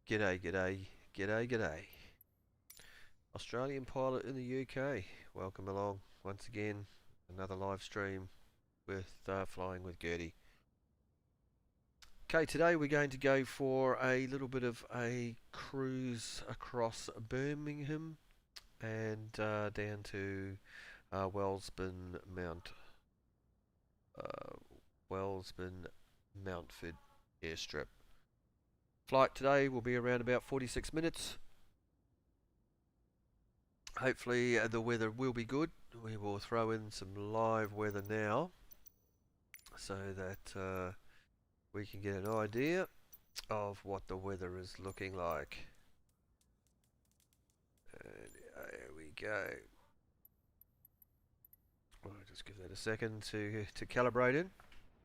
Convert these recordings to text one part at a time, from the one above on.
G'day, g'day, g'day, g'day. Australian pilot in the UK. Welcome along once again. Another live stream with Flying with Gertie. Okay, today we're going to go for a little bit of a cruise across Birmingham and down to Wellesbourne Mountford Airstrip. Flight today will be around about 46 minutes. Hopefully the weather will be good. We will throw in some live weather now so that we can get an idea of what the weather is looking like. And there we go. I'll just give that a second to calibrate in.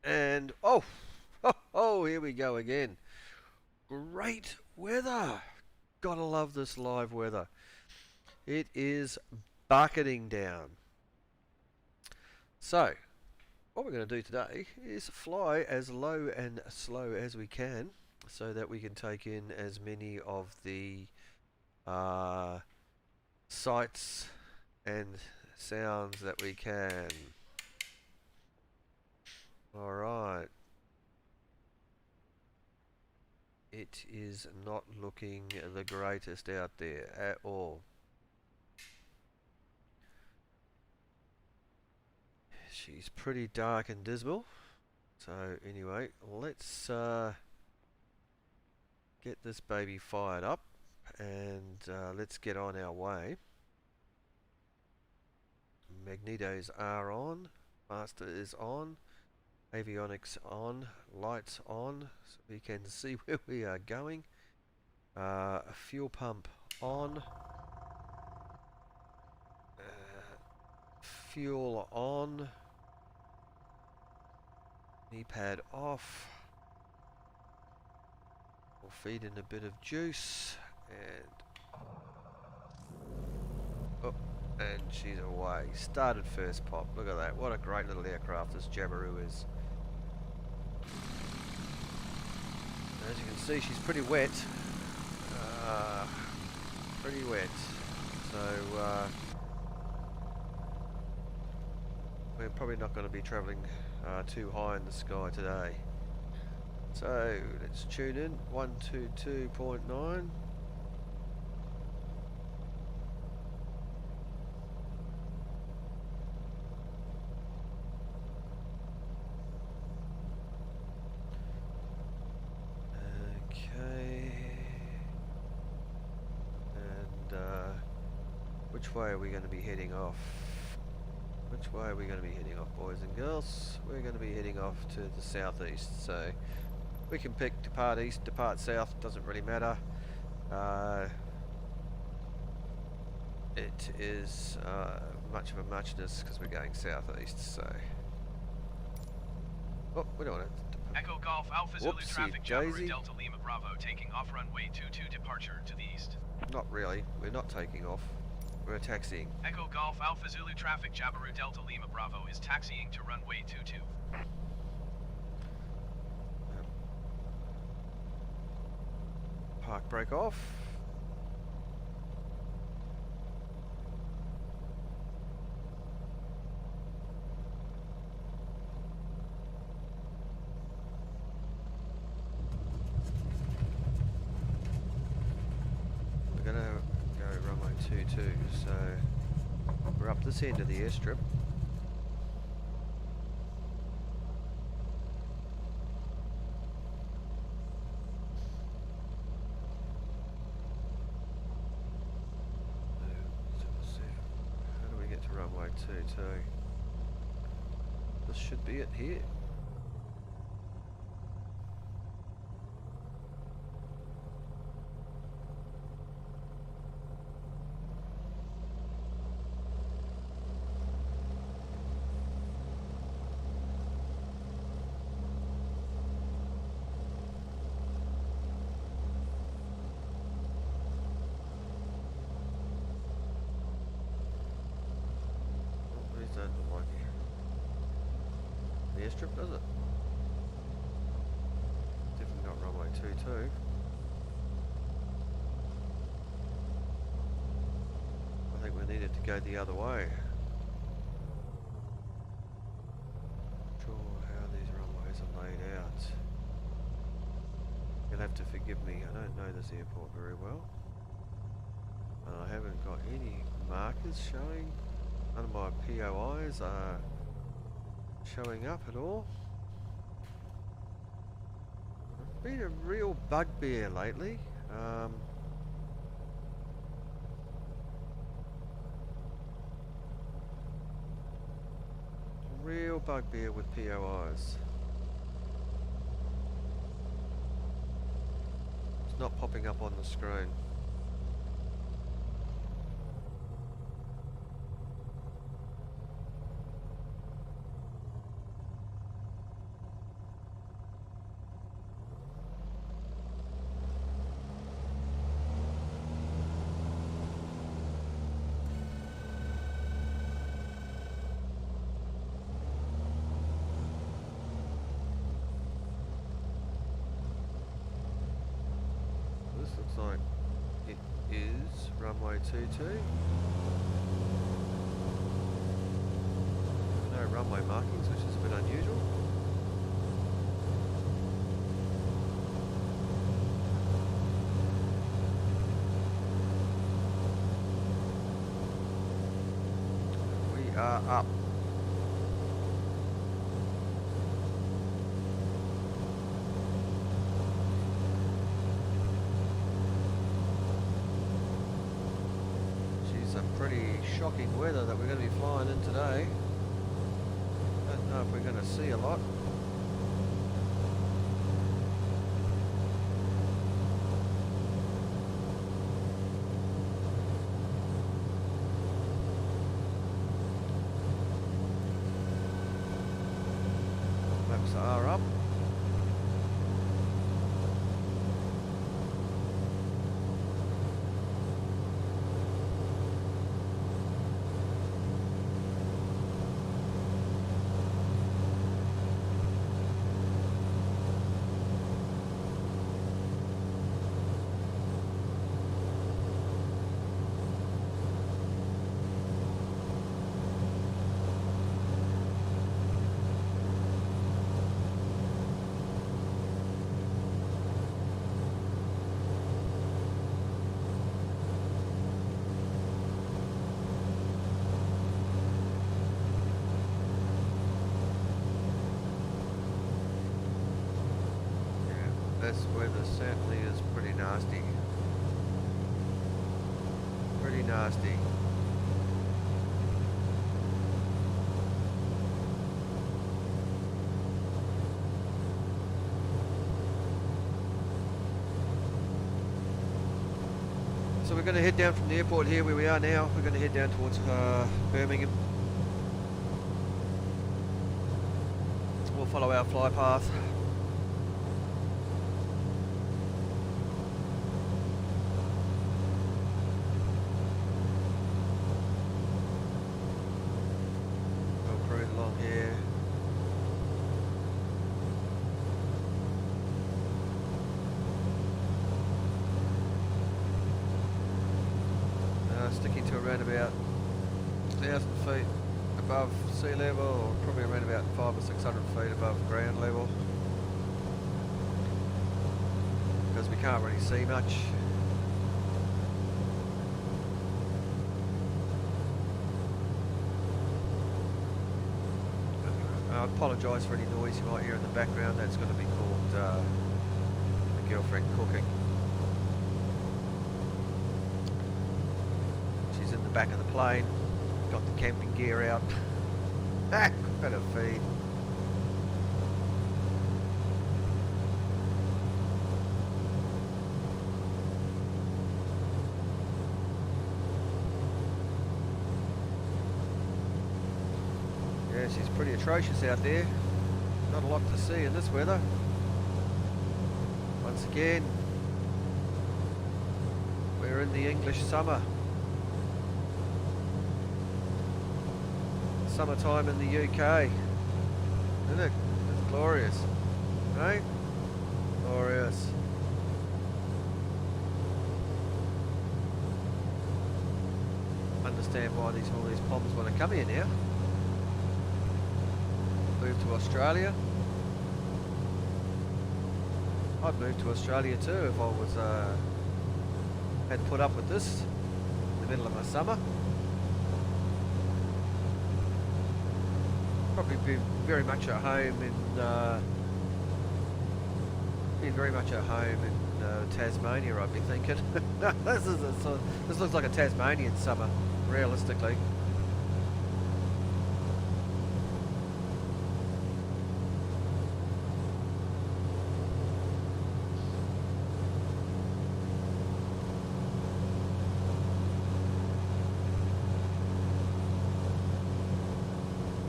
And oh, here we go again. Great weather. Gotta love this live weather. It is bucketing down. So, what we're going to do today is fly as low and slow as we can so that we can take in as many of the sights and sounds that we can. Alright. It is not looking the greatest out there at all. She's pretty dark and dismal. So anyway, let's get this baby fired up and let's get on our way. Magnetos are on, master is on, avionics on, lights on, so we can see where we are going. Fuel pump on, fuel on, knee pad off. We'll feed in a bit of juice and oh, and she's away. Started first pop. Look at that. What a great little aircraft this Jabiru is. As you can see, she's pretty wet. Pretty wet. So we're probably not going to be travelling too high in the sky today. So let's tune in. 122.9. Which way are we going to be heading off? Which way are we going to be heading off, boys and girls? We're going to be heading off to the southeast, so we can pick depart east, depart south, doesn't really matter. It is much of a muchness because we're going southeast, so... Oh, we don't want to... Echo Golf Alpha Zulu traffic Jabiru Delta Lima Bravo taking off runway 22 departure to the east. Not really, we're not taking off. We're taxiing. Echo Golf Alpha Zulu traffic Jabiru Delta Lima Bravo is taxiing to runway 22. Park brake off. We're gonna go runway 22, so we're up this end of the airstrip. How do we get to runway 22? This should be it here. The airstrip, does it? Definitely not runway 22. I think we needed to go the other way. Not sure how these runways are laid out. You'll have to forgive me, I don't know this airport very well. And I haven't got any markers showing. None of my POIs are showing up at all. It's been a real bugbear lately. Real bugbear with POIs. It's not popping up on the screen. Looks like it is runway 22. No runway markings, which is a bit unusual. We are up. some pretty shocking weather that we're going to be flying in today. Don't know if we're going to see a lot. Maps are up. This weather certainly is pretty nasty. Pretty nasty. So we're going to head down from the airport here where we are now. We're going to head down towards Birmingham. We'll follow our fly path. Along here. Sticking to around about 1,000 feet above sea level, or probably around about 500 or 600 feet above ground level, because we can't really see much. I apologise for any noise you might hear in the background. That's going to be called my girlfriend cooking. She's in the back of the plane, got the camping gear out. Got her feed. Yeah, she's pretty atrocious out there. Not a lot to see in this weather. Once again, we're in the English summer. Summertime in the UK. Isn't it? It's glorious. Right? Glorious. Understand why all these palms want to come here now. Move to Australia. I'd move to Australia too if I was had put up with this in the middle of my summer. Probably be very much at home in Tasmania, I'd be thinking. This looks like a Tasmanian summer, realistically.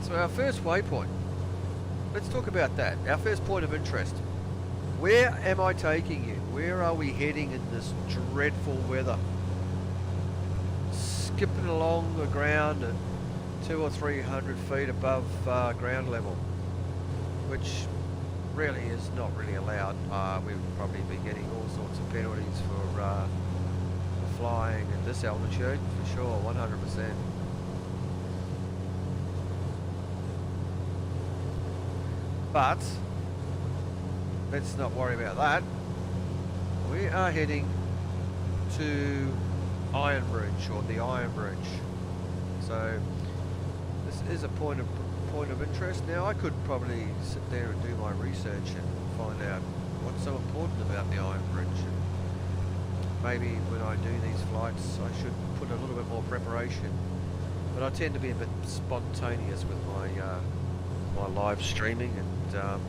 So our first waypoint, let's talk about that. Our first point of interest. Where am I taking you? Where are we heading in this dreadful weather? Skipping along the ground at 200 or 300 feet above ground level, which really is not really allowed. We would probably be getting all sorts of penalties for flying at this altitude, for sure, 100%. But let's not worry about that. We are heading to Iron Bridge, or the Iron Bridge. So this is a point of interest. Now I could probably sit there and do my research and find out what's so important about the Iron Bridge. maybe when I do these flights I should put a little bit more preparation, but I tend to be a bit spontaneous with my my live streaming, and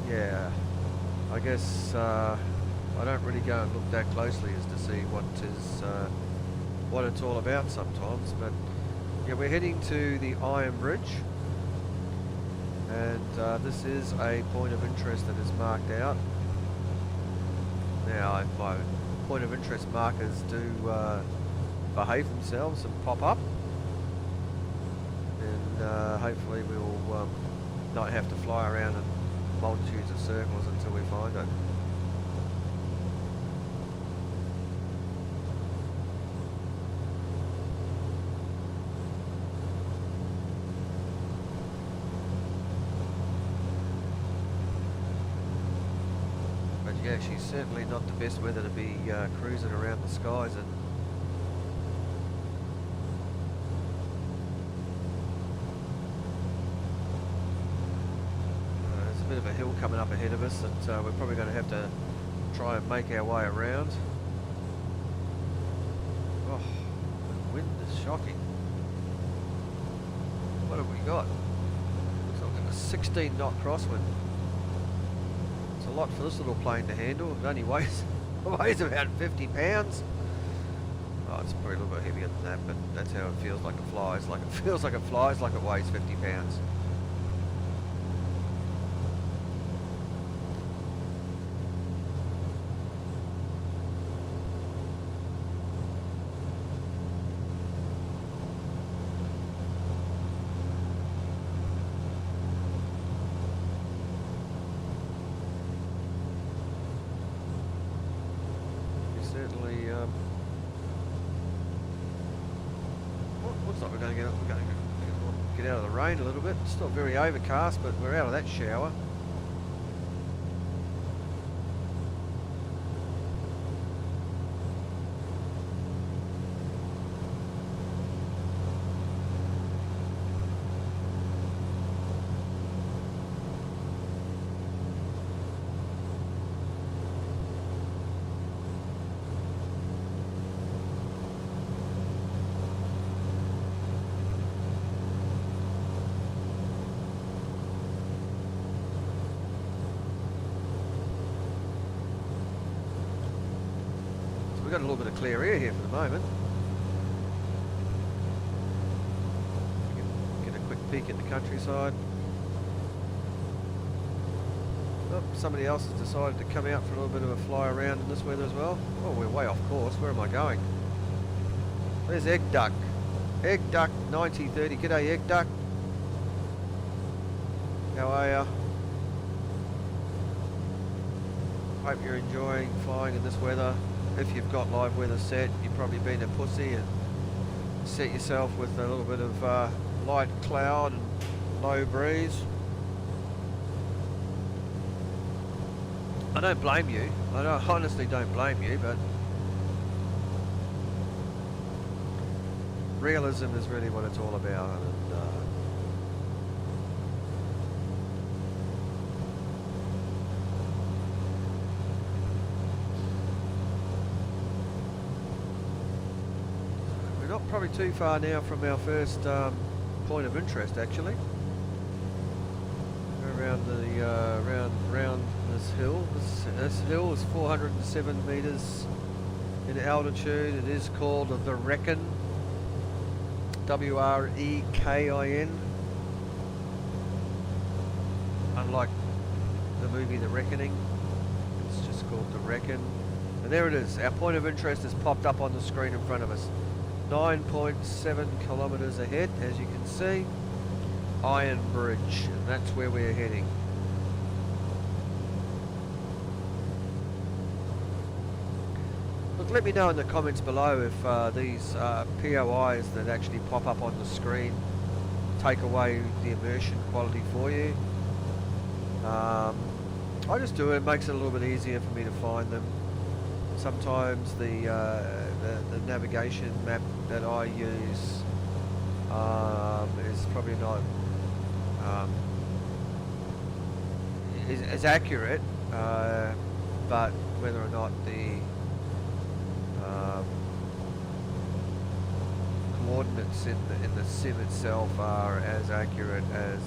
yeah, I guess I don't really go and look that closely as to see what it's all about sometimes. But yeah, we're heading to the Iron Bridge, and this is a point of interest that is marked out. Now, my point of interest markers do behave themselves and pop up, and hopefully we'll not have to fly around in multitudes of circles until we find it. But yeah, she's certainly not the best weather to be cruising around the skies in. There's a bit of a hill coming up ahead of us that we're probably going to have to try and make our way around. Oh, the wind is shocking. What have we got? Looks like a 16 knot crosswind. It's a lot for this little plane to handle. It only weighs about 50 pounds. Oh, it's probably a little bit heavier than that, but that's how it feels like it flies. Like it feels like it flies like it weighs 50 pounds. Looks like we're going to get out of the rain a little bit. It's still very overcast, but we're out of that shower. We've got a little bit of clear air here for the moment. We can get a quick peek at the countryside. Oh, somebody else has decided to come out for a little bit of a fly around in this weather as well. Oh, we're way off course. Where am I going? There's Egg Duck. Egg Duck 9030. G'day, Egg Duck. How are ya? Hope you're enjoying flying in this weather. If you've got live weather set, you've probably been a pussy and set yourself with a little bit of light cloud and low breeze. I don't blame you. I honestly don't blame you, but realism is really what it's all about. And, not probably too far now from our first point of interest, actually. Around the round this hill. This hill is 407 meters in altitude. It is called the Wrekin. W-R-E-K-I-N. Unlike the movie The Reckoning, it's just called the Wrekin. And there it is. Our point of interest has popped up on the screen in front of us. 9.7 kilometres ahead, as you can see, Iron Bridge, and that's where we're heading. Look, let me know in the comments below if these POIs that actually pop up on the screen take away the immersion quality for you. I just do it. It makes it a little bit easier for me to find them. Sometimes the navigation map that I use is probably not is accurate, but whether or not the coordinates in the sim itself are as accurate as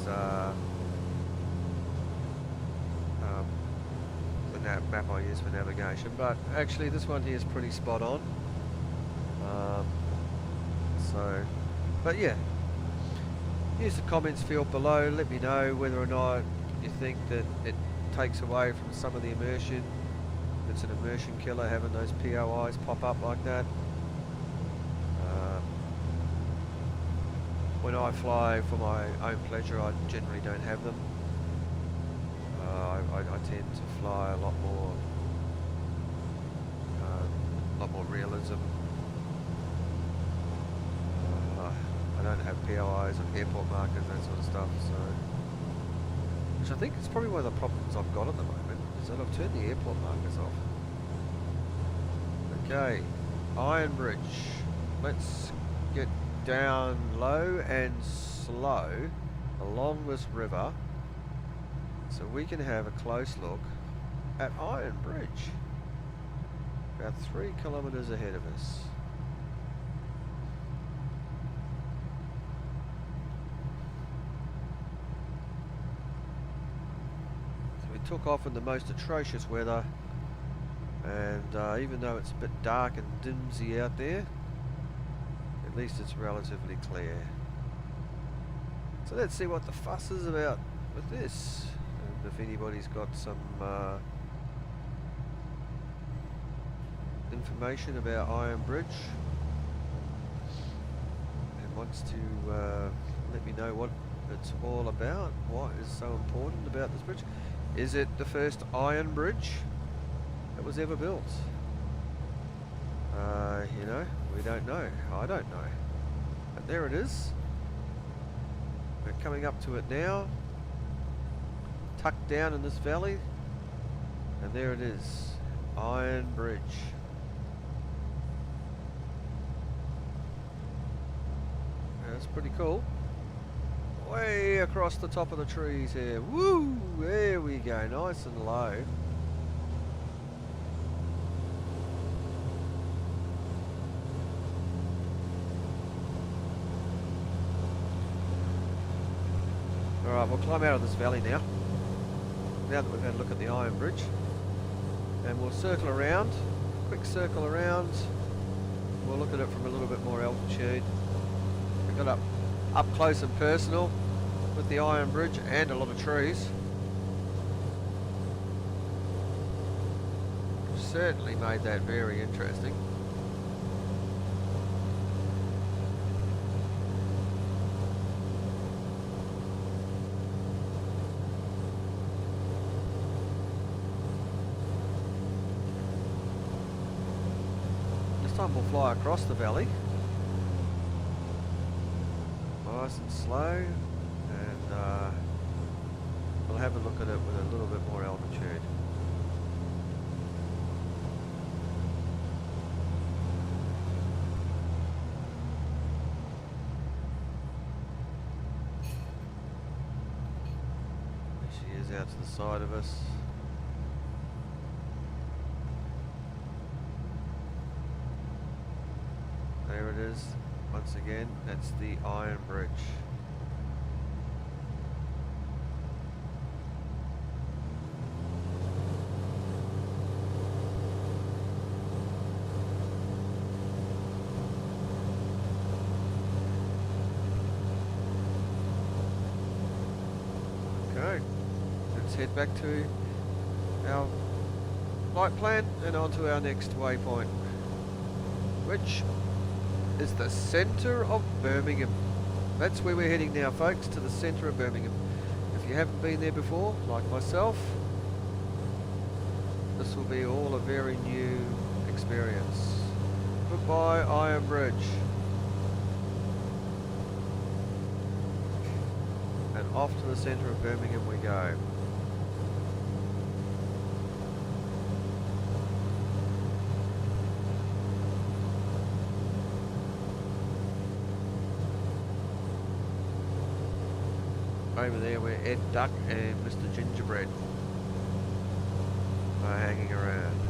the map I use for navigation, but actually this one here is pretty spot on. But yeah, use the comments field below, let me know whether or not you think that it takes away from some of the immersion. If it's an immersion killer having those POIs pop up like that. When I fly for my own pleasure, I generally don't have them. I tend to fly a lot more realism. I don't have POIs and airport markers, that sort of stuff. So, which I think is probably one of the problems I've got at the moment, is that I've turned the airport markers off. Okay, Iron Bridge. Let's get down low and slow along this river so we can have a close look at Iron Bridge, about 3 kilometres ahead of us. So we took off in the most atrocious weather, and even though it's a bit dark and dimsy out there, at least it's relatively clear. So let's see what the fuss is about with this, and if anybody's got some information about Iron Bridge and wants to let me know what it's all about, what is so important about this bridge. Is it the first iron bridge that was ever built? You know, we don't know. I don't know. But there it is. We're coming up to it now. Tucked down in this valley. And there it is. Iron Bridge. That's pretty cool. Way across the top of the trees here. Woo! There we go. Nice and low. Alright, we'll climb out of this valley now that we've had a look at the Iron Bridge, and we'll circle around, quick circle around. We'll look at it from a little bit more altitude. We got up close and personal with the Iron Bridge and a lot of trees. Certainly made that very interesting. We'll fly across the valley, nice and slow, and we'll have a look at it with a little bit more altitude. There she is out to the side of us. There it is, once again, that's the Iron Bridge. Okay, let's head back to our flight plan and on to our next waypoint, which is the centre of Birmingham. That's where we're heading now, folks, to the centre of Birmingham. If you haven't been there before, like myself, this will be all a very new experience. Goodbye, Iron Bridge. And off to the centre of Birmingham we go. Over there where Ed Duck and Mr. Gingerbread are hanging around.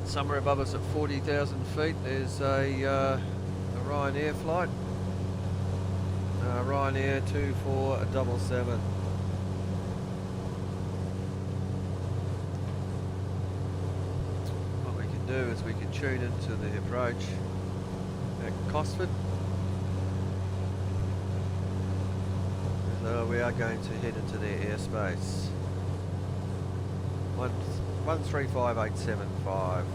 somewhere above us at 40,000 feet, there's a Ryanair flight. Ryanair 2477. What we can do is we can tune into the approach at Cosford. So we are going to head into their airspace. 135875.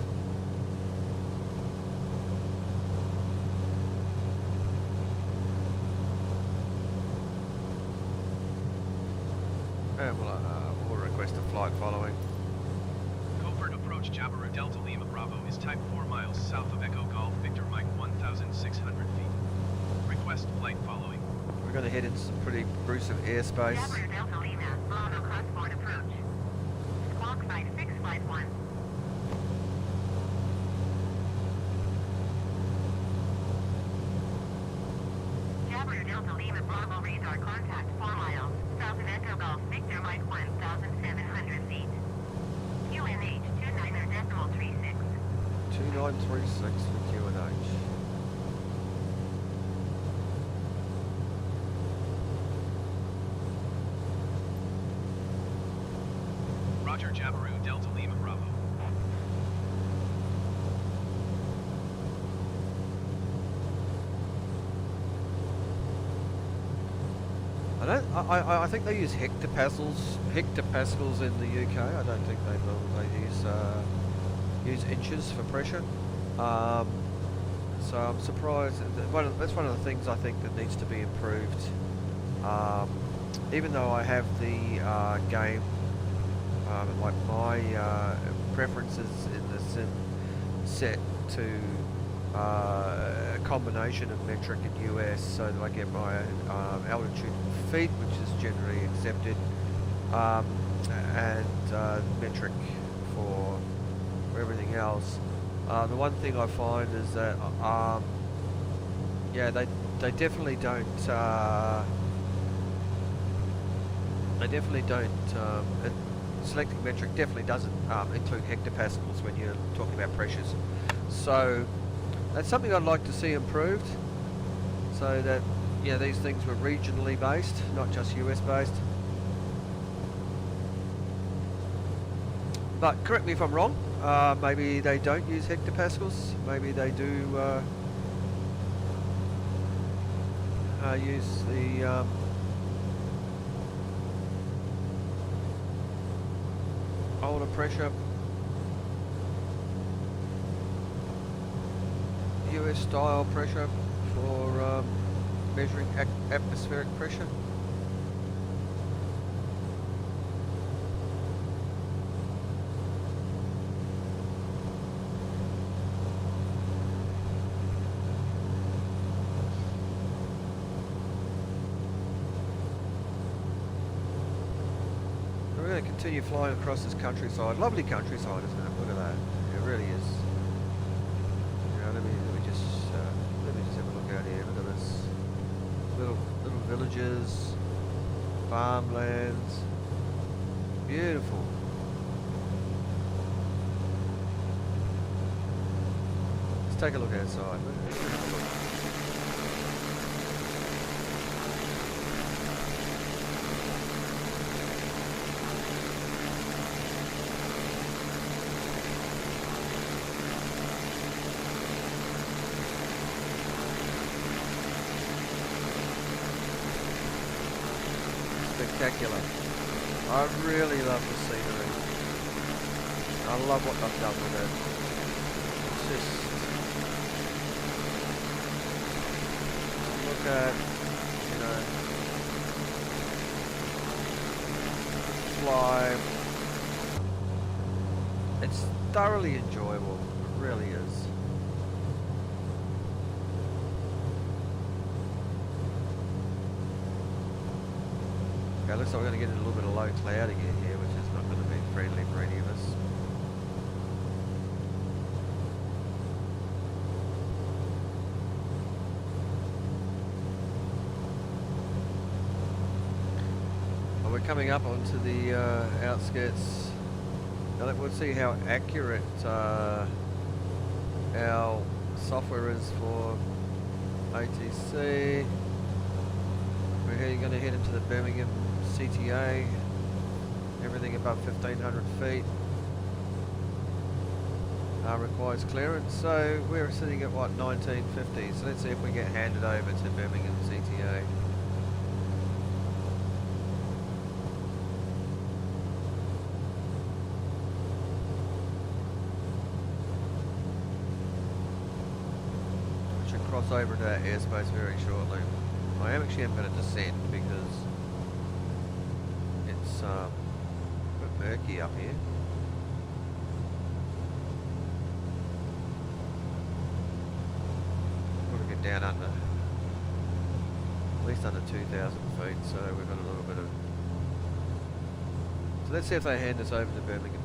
And we'll request a flight following. Covert approach Jabiru Delta Lima Bravo is type 4 miles south of Echo Golf Victor Mike 1,600 feet. Request flight following. We're going to head into some pretty gruesome airspace. Jabiru Delta Lima Bravo crossboard approach. Squawk flight 651. Jabiru Delta Lima Bravo radar contact 4 miles south of Echo Golf Victor Mike 1,700 feet. QNH 29.36. 2936 for QNH. Roger Jabiru Delta Lima Bravo. I think they use hectopascals in the UK. I don't think they will. They use inches for pressure. So I'm surprised. That's one of the things I think that needs to be improved. Even though I have the game, like my preferences in the sim set to a combination of metric and US, so that I get my altitude in feet, which is generally accepted, and metric for everything else. The one thing I find is that yeah, they definitely don't selecting metric definitely doesn't include hectopascals when you're talking about pressures. So that's something I'd like to see improved, so that these things were regionally based, not just US based. But correct me if I'm wrong. Maybe they don't use hectopascals. Maybe they do use the older pressure US style pressure for measuring atmospheric pressure. We're going to continue flying across this countryside. Lovely countryside, isn't it? Look at that. It really is. Let me just have a look out here. Look at this. Little villages, farmlands. Beautiful. Let's take a look outside. Let's have a look. Spectacular. I really love the scenery. I love what they've done with it. It's just look at, fly. It's thoroughly enjoyable. It really is. Okay, looks like we're going to get a little bit of low cloud again here, which is not going to be friendly for any of us. Well, we're coming up onto the outskirts We'll see how accurate our software is for ATC. We're going to head into the Birmingham CTA. Everything above 1500 feet requires clearance. So we're sitting at what, 1950. So let's see if we get handed over to Birmingham CTA. We should cross over to our airspace very shortly. I am going to descend because it's a bit murky up here. Want to get down under, at least under 2,000 feet, so we've got a little bit of... So let's see if they hand us over to Birmingham.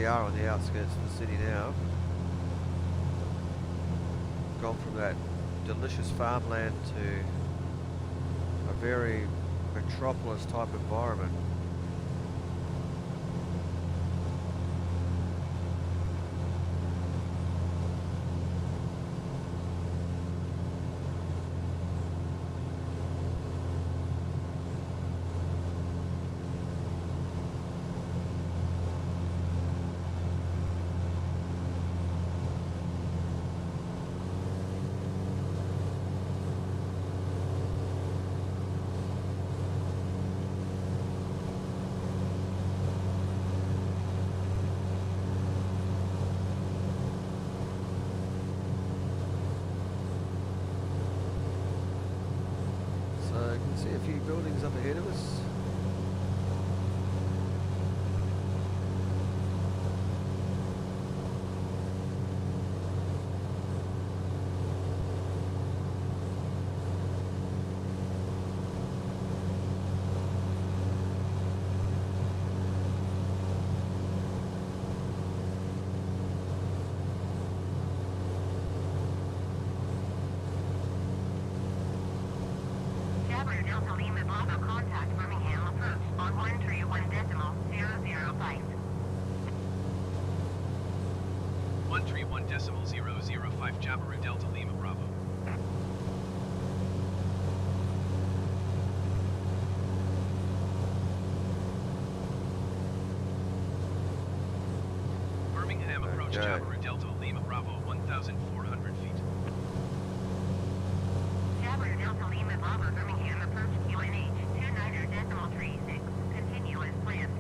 Are on the outskirts of the city now. Gone from that delicious farmland to a very metropolis type environment. See a few buildings up ahead of us. Delta Lima Bravo, contact Birmingham approach on 131.005. 131.005 Jabiru Delta Lima Bravo. Birmingham approach Jabiru Delta Lima Bravo 1,400 feet. Jabiru Delta Lima Bravo, Birmingham approach QNH 29.36. Continue as planned.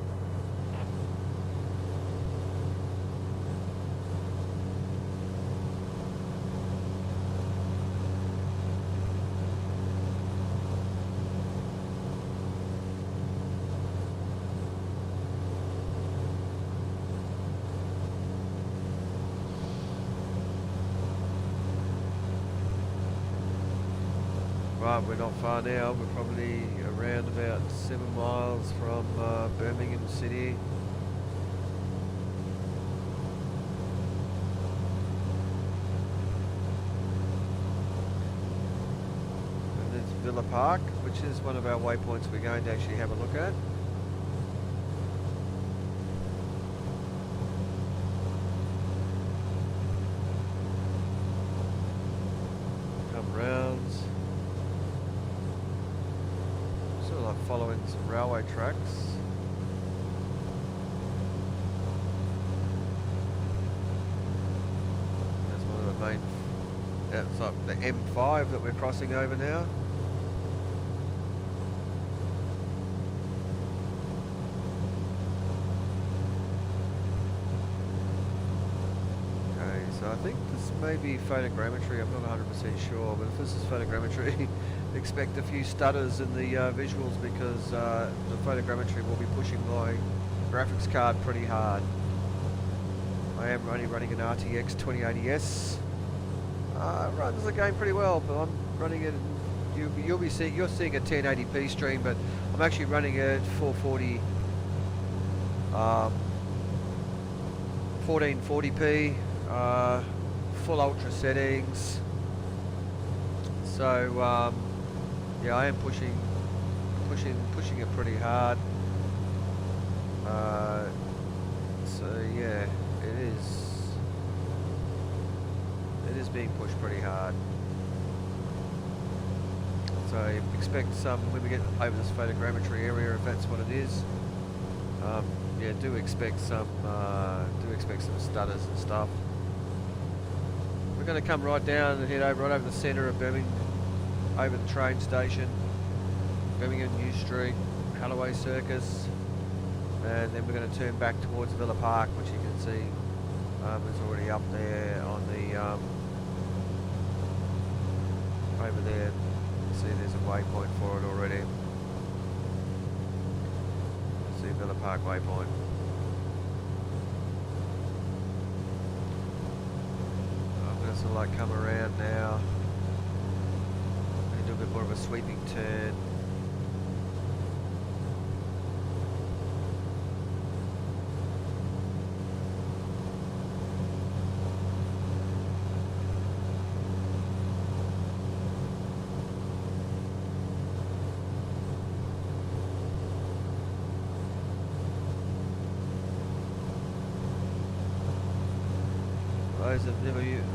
Right, we're not far now. We're probably around about 7 miles from Birmingham City. And there's Villa Park, which is one of our waypoints we're going to actually have a look at. Come round. Following some railway tracks. That's one of the main, it's like the M5 that we're crossing over now. Okay, so I think this may be photogrammetry, I'm not 100% sure, but if this is photogrammetry, expect a few stutters in the visuals because the photogrammetry will be pushing my graphics card pretty hard. I am only running an RTX 2080S. Runs the game pretty well, but I'm running it. You're seeing a 1080p stream, but I'm actually running it at 440, 1440p, full ultra settings. So yeah, I am pushing it pretty hard. So yeah, it is being pushed pretty hard. So expect some, when we get over this photogrammetry area, if that's what it is, yeah, do expect some stutters and stuff. We're going to come right down and head right over the centre of Birmingham, over the train station, Birmingham New Street, Holloway Circus, and then we're going to turn back towards Villa Park, which you can see is already up there on the over there. See, there's a waypoint for it already. See Villa Park waypoint. I'm going to sort of like come around now and do a bit more of a sweeping turn.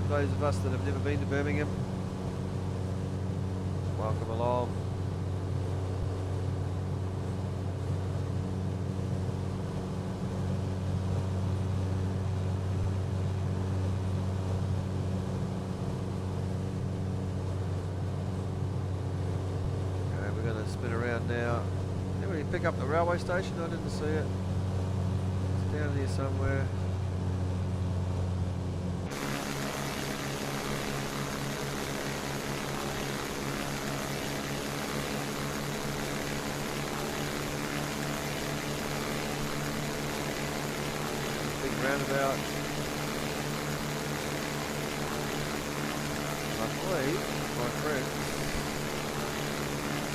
Those of us that have never been to Birmingham, welcome along. Okay, we're going to spin around now. Did we pick up the railway station? I didn't see it. It's down here somewhere. Roundabout. I believe, my friend,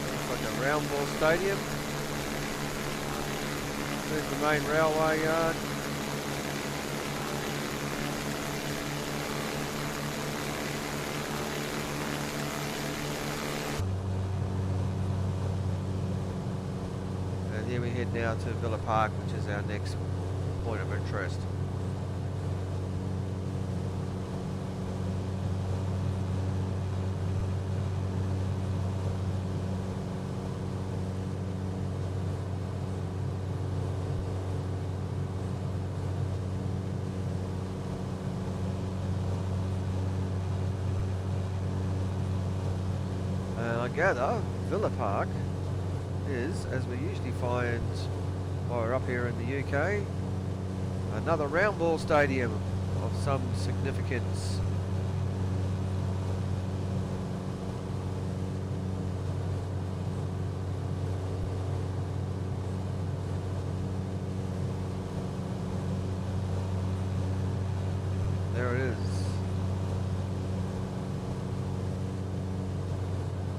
looks like a round ball stadium. There's the main railway yard. And here we head now to Villa Park, which is our next point of interest. I gather Villa Park is, as we usually find while we're up here in the UK, another round ball stadium of some significance. There it is.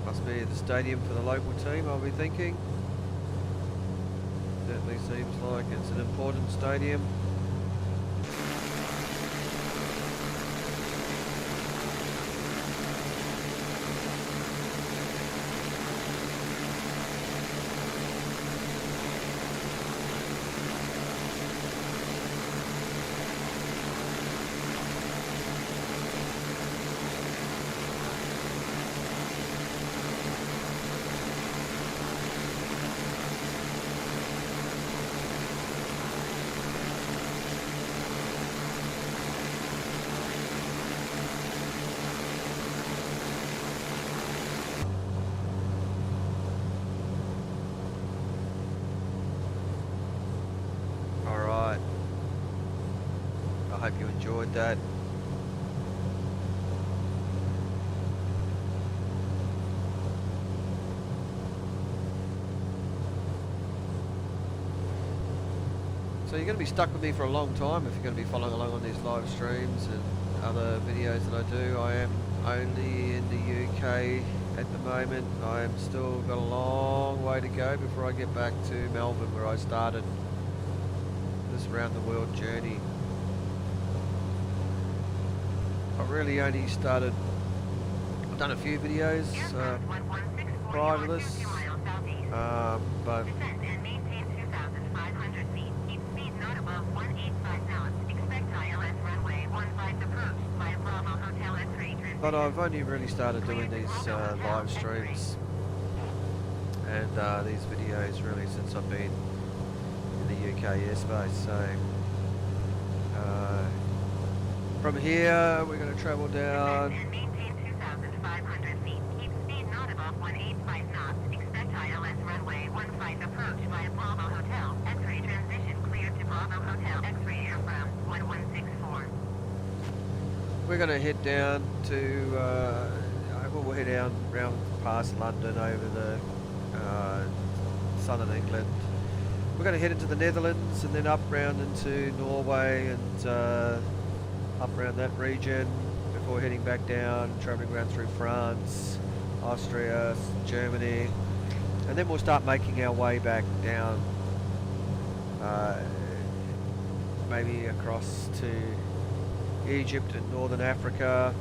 Must be the stadium for the local team, I'll be thinking. Certainly seems like it's an important stadium. I hope you enjoyed that. So you're going to be stuck with me for a long time if you're going to be following along on these live streams and other videos that I do. I am only in the UK at the moment. I am still got a long way to go before I get back to Melbourne, where I started this round the world journey. I really only started, I've done a few videos prior to this, but I've only really started doing these live streams and these videos really since I've been in the UK airspace. So from here we're going to travel down. We're going to head down to, we'll head down round past London over the southern England. We're going to head into the Netherlands and then up round into Norway and up around that region before heading back down, travelling around through France, Austria, Germany, and then we'll start making our way back down, maybe across to Egypt and Northern Africa,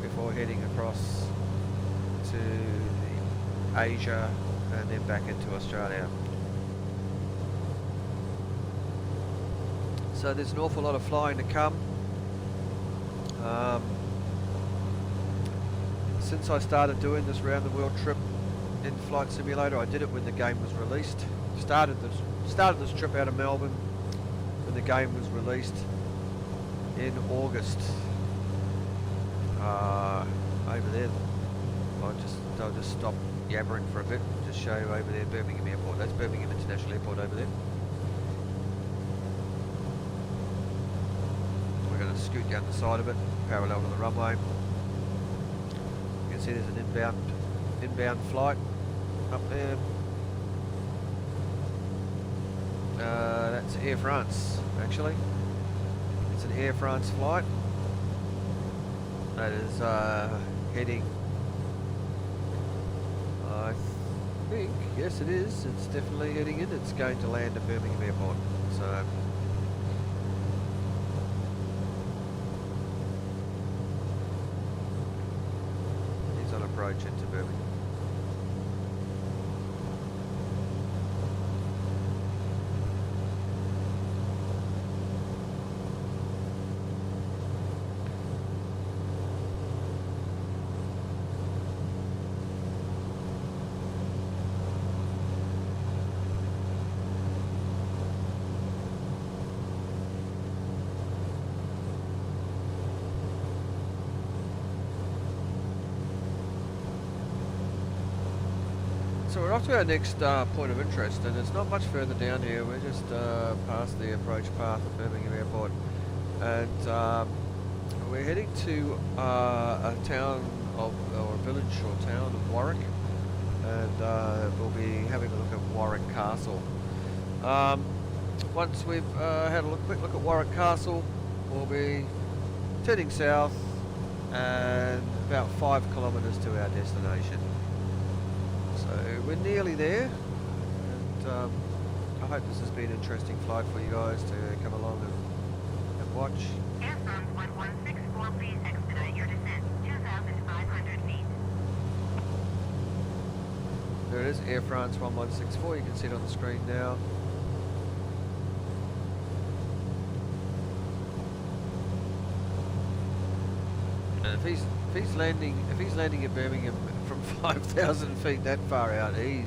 before heading across to Asia and then back into Australia. So there's an awful lot of flying to come. Since I started doing this round the world trip in Flight Simulator, I did it when the game was released. Started this trip out of Melbourne when the game was released in August. Over there, I'll just stop yabbering for a bit. Just show you over there, Birmingham Airport. That's Birmingham International Airport over there. We're going to scoot down the side of it, parallel to the runway. You can see there's an inbound flight up there. That's Air France, actually. It's an Air France flight that is heading, I think, yes it is, it's definitely heading in. It's going to land at Birmingham Airport. So he's on approach into Birmingham. So we're off to our next point of interest, and it's not much further down here. We're just past the approach path at Birmingham Airport, and we're heading to a town or a village or town of Warwick, and we'll be having a look at Warwick Castle. Once we've had a quick look at Warwick Castle, we'll be turning south and about 5 kilometres to our destination. So we're nearly there, and I hope this has been an interesting flight for you guys to come along and watch. Air France 1164, please expedite your descent, 2,500 feet. There it is, Air France 1164, you can see it on the screen now. And if he's landing at Birmingham from 5,000 feet that far out, he's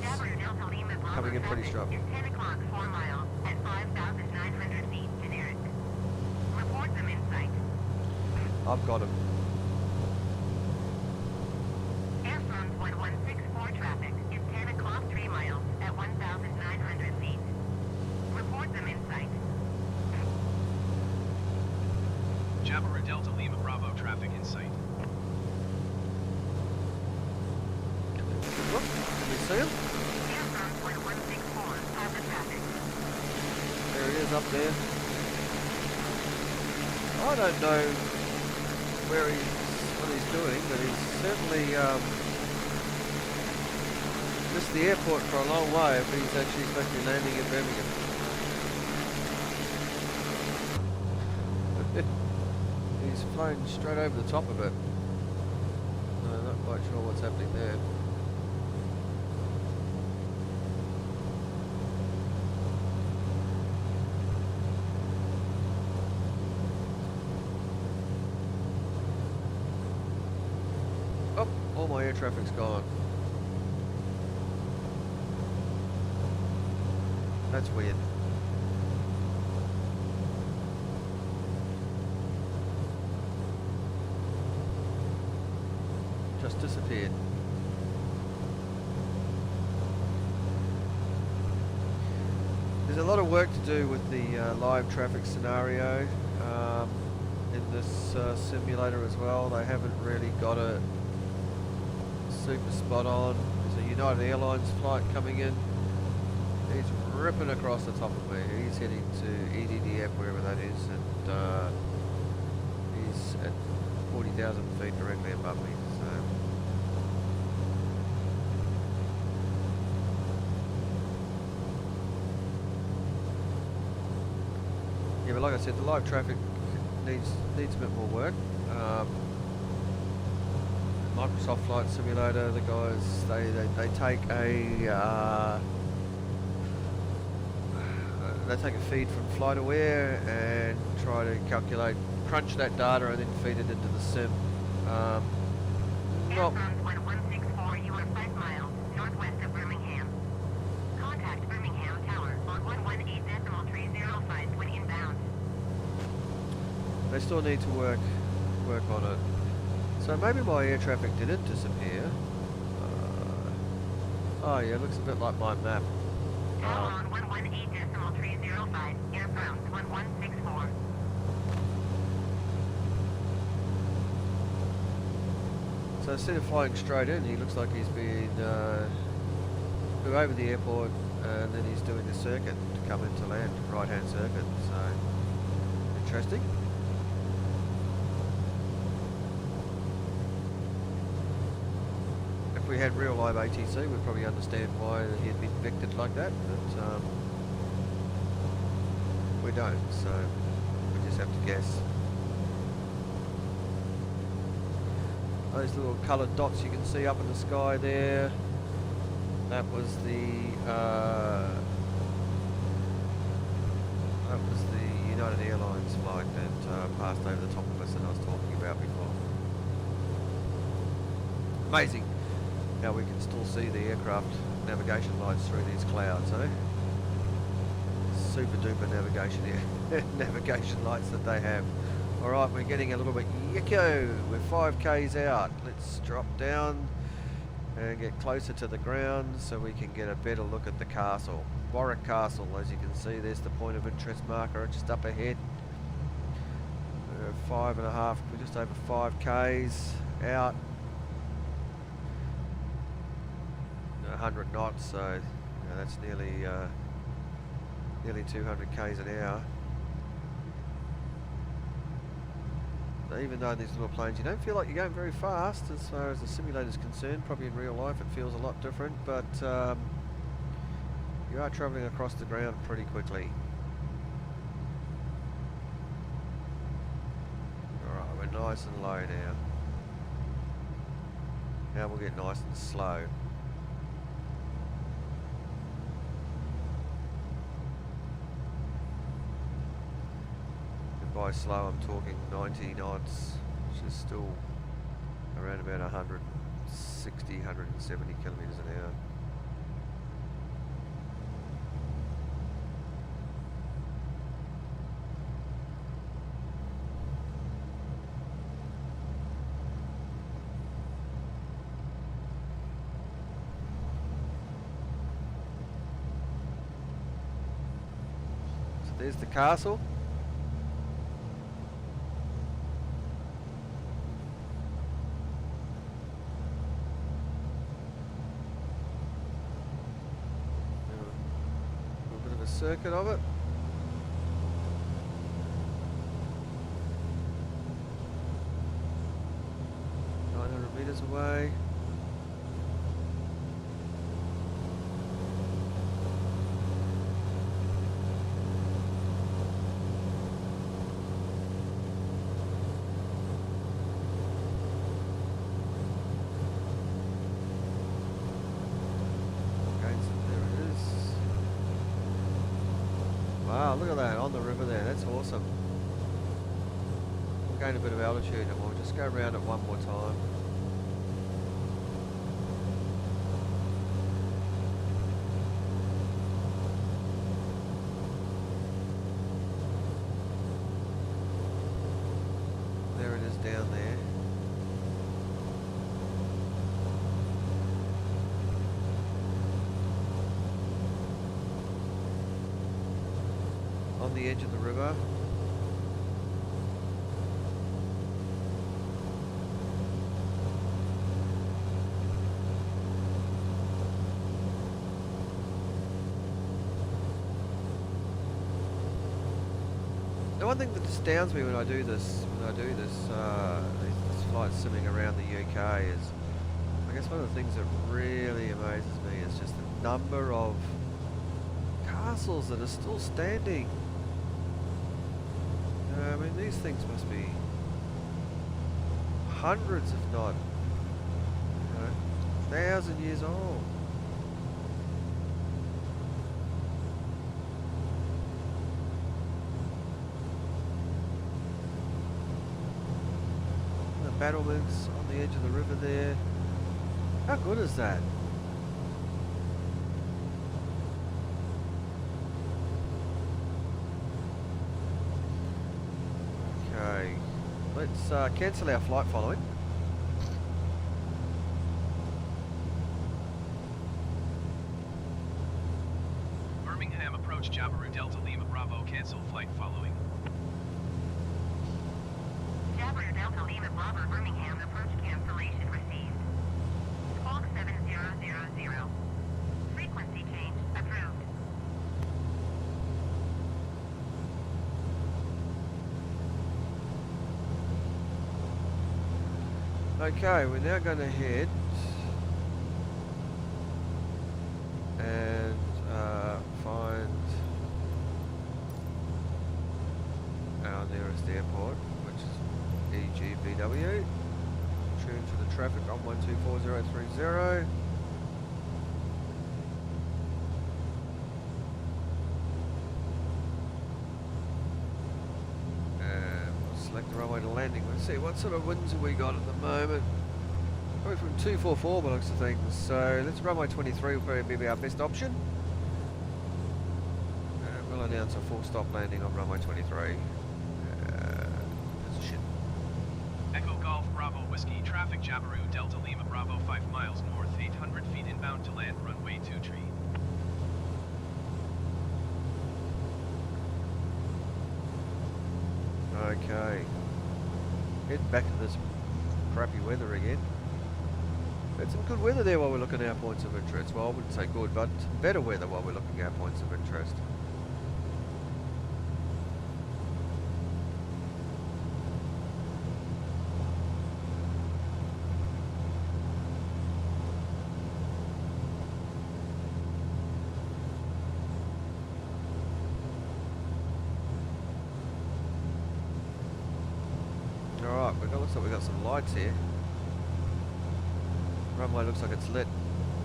coming in pretty strong. It's 10 o'clock, 4 miles, at 5,900 feet, generic. Report them in sight. I've got him. Air France 1164 traffic. It's 10 o'clock, 3 miles, at 1,900 feet. Report them in sight. Jabra Delta Lima Bravo traffic in sight. Look, can you see him? Air France 1164, positive traffic. cars up there. I don't know what he's doing, but he's certainly missed the airport for a long way if he's actually supposed to be landing in Birmingham. He's flown straight over the top of it. No, not quite sure what's happening there. Oh, all my air traffic's gone. That's weird. Just disappeared. There's a lot of work to do with the live traffic scenario in this simulator as well. They haven't really got it super spot on. There's a United Airlines flight coming in. He's ripping across the top of me. He's heading to EDDF, wherever that is, and he's at 40,000 feet directly above me. So yeah, but like I said, the live traffic needs a bit more work. Microsoft Flight Simulator, the guys they take a they take a feed from FlightAware and try to crunch that data and then feed it into the sim. Not Aircraft 1164, you are 5 miles northwest of Birmingham. Contact Birmingham Tower on 118.305 when inbound. They still need to work on it. So maybe my air traffic didn't disappear. Oh yeah, it looks a bit like my map. Tower on 118.305, aircraft 1164. So instead of flying straight in, he looks like he's been flew over the airport and then he's doing the circuit to come into land, right-hand circuit. So interesting. If we had real live ATC, we'd probably understand why he had been vectored like that, but we don't, so we just have to guess. Those little coloured dots you can see up in the sky there, that was the United Airlines flight that passed over the top of us that I was talking about before. Amazing how we can still see the aircraft navigation lights through these clouds, eh? Super duper navigation lights that they have. Alright, we're getting a little bit yicko. We're 5k's out. Let's drop down and get closer to the ground so we can get a better look at the castle. Warwick Castle, as you can see, there's the point of interest marker just up ahead. We're we're just over 5k's out. 100 knots, so you know, that's nearly 200k's an hour. So even though in these little planes you don't feel like you're going very fast as far as the simulator is concerned, probably in real life it feels a lot different, but you are travelling across the ground pretty quickly. Alright, we're nice and low now. Now we'll get nice and slow. By slow, I'm talking 90 knots, which is still around about 160, 170 kilometres an hour. So there's the castle. Circuit of it. meters away. Wow, look at that, on the river there, that's awesome. We'll gain a bit of altitude and we'll just go around it one more time. There it is down there. On the edge of the river. The one thing that astounds me when I do this, these flights simming around the UK is, I guess one of the things that really amazes me is just the number of castles that are still standing. I mean, these things must be hundreds, if not, 1,000 years old. The battlements on the edge of the river there. How good is that? Okay, let's cancel our flight following. Birmingham approach Jabiru Delta Lima Bravo, cancel flight following. Jabiru Delta Lima Bravo Birmingham approach cancellation received. Squawk 7000. Frequency change approved. Okay, we're now going to head and find our nearest airport, which is EGBW. Tune to the traffic on 124030. Select the runway to landing. Let's see, what sort of winds have we got at the moment? Probably from 244 by looks of things. So let's runway 23 will probably be our best option. We'll announce a full stop landing on runway 23. Position. Echo Golf Bravo Whiskey, traffic Jabiru Delta Lima Bravo 5 miles north, 800 feet inbound to land, runway 23. Okay. Head back to this crappy weather again. Had some good weather there while we're looking at our points of interest. Well, I wouldn't say good, but better weather while we're looking at our points of interest. Alright, looks like we've got some lights here. Runway looks like it's lit.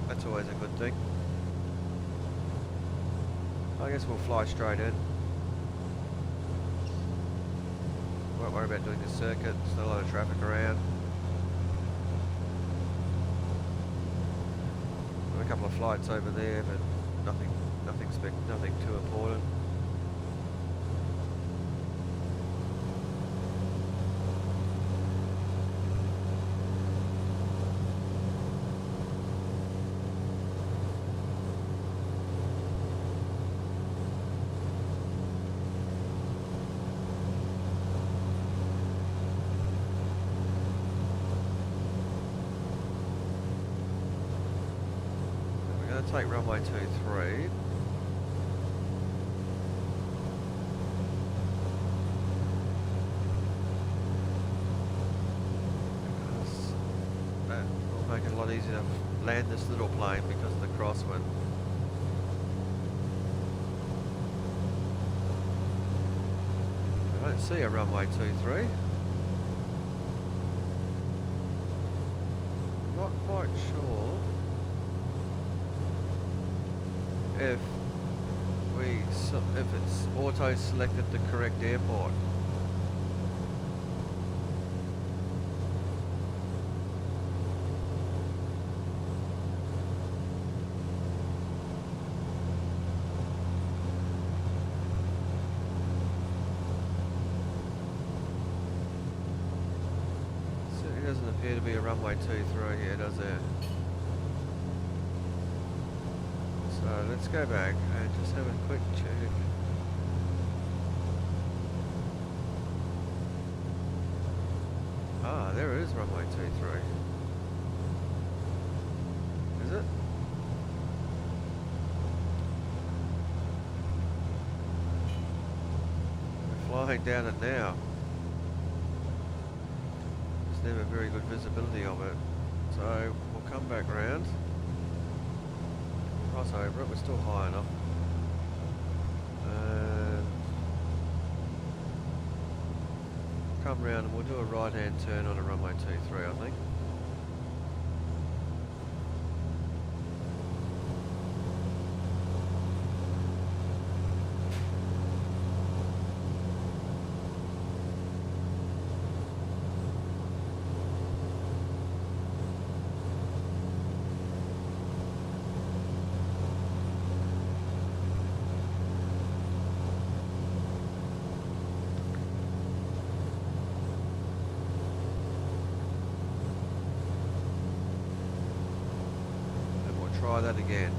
That's always a good thing. I guess we'll fly straight in. Won't worry about doing the circuit, there's not a lot of traffic around. Got a couple of flights over there, but nothing too important. Take runway 23. easy to land this little plane because of the crosswind. I don't see a runway 23. Not quite sure if it's auto selected the correct airport. Certainly doesn't appear to be a runway 23 here, does there? So let's go back and just have a quick check. Ah, there is runway 23. Is it? We're flying down it now. There's never very good visibility of it. So we'll come back round. Cross over it, we're still high enough. Come round and we'll do a right hand turn on a runway 23, I think. Try that again.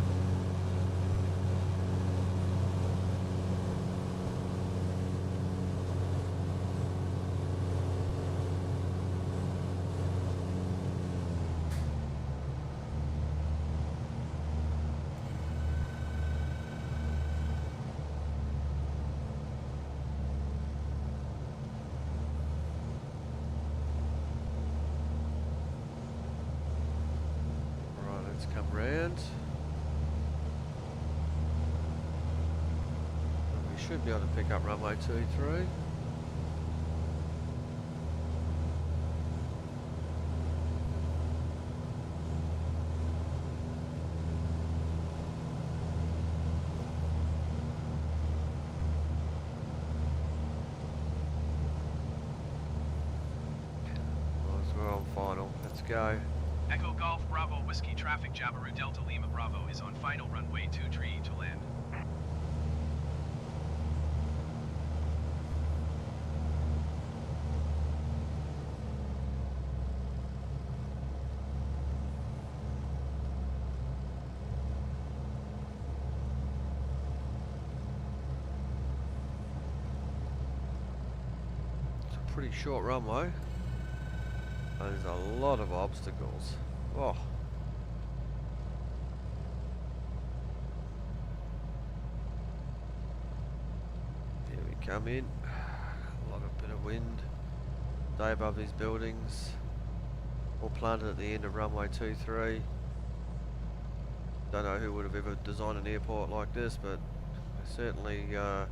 Right, let's come round. Should be able to pick up runway 23. We're on final. Let's go. Echo Golf Bravo Whiskey traffic Jabiru Delta Lima Bravo is on final runway 23 to land. Pretty short runway. There's a lot of obstacles. Oh. Here we come in. A lot of bit of wind. Day above these buildings. All planted at the end of runway 23. Don't know who would have ever designed an airport like this, but certainly oh,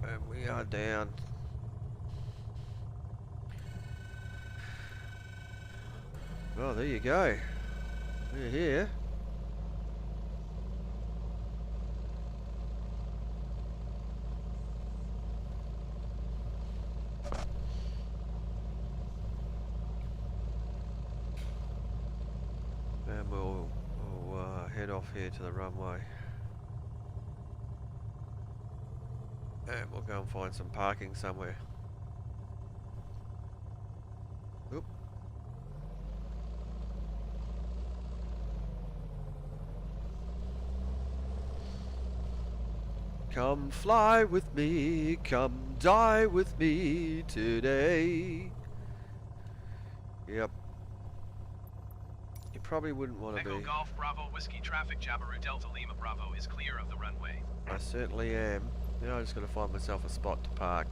and we are down. Oh, there you go. We're here. And we'll head off here to the runway. And we'll go and find some parking somewhere. Oop. Come fly with me, come die with me today. Yep. You're probably wouldn't want to Echo be. Golf Bravo Whiskey traffic Jabiru Delta Lima Bravo is clear of the runway. I certainly am. Now I just got to find myself a spot to park.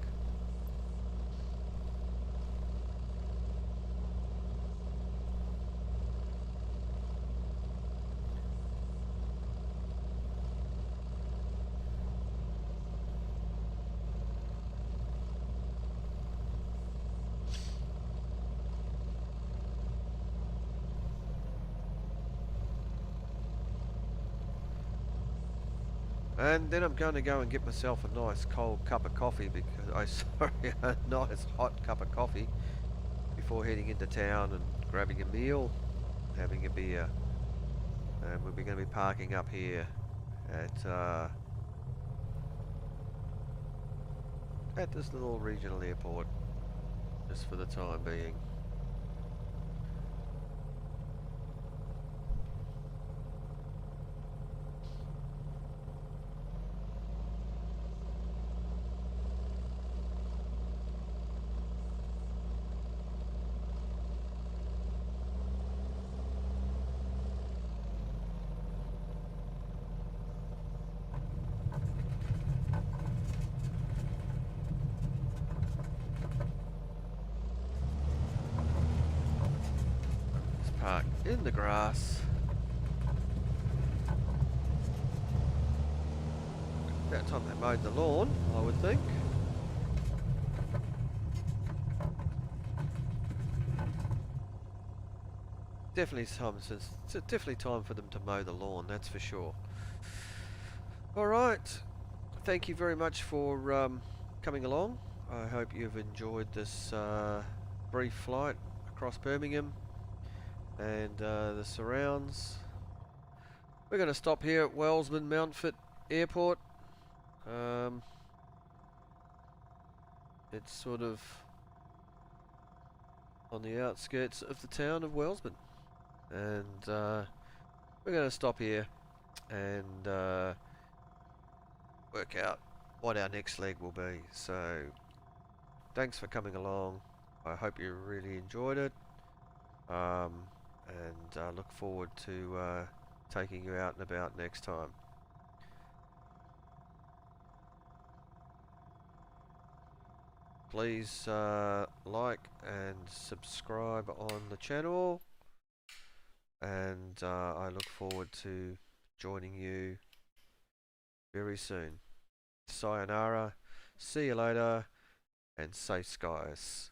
And then I'm going to go and get myself a nice cold cup of coffee because a nice hot cup of coffee before heading into town and grabbing a meal, having a beer. And we're going to be parking up here at this little regional airport, just for the time being. Park in the grass. About time they mowed the lawn, I would think. It's definitely time for them to mow the lawn, that's for sure. Alright, thank you very much for coming along. I hope you've enjoyed this brief flight across Birmingham and the surrounds. We're going to stop here at Wellesbourne Mountford Airport. It's sort of on the outskirts of the town of Wellesbourne, and we're going to stop here and work out what our next leg will be. So thanks for coming along. I hope you really enjoyed it, and I look forward to taking you out and about next time. Please like and subscribe on the channel, and I look forward to joining you very soon. Sayonara, see you later, and safe skies.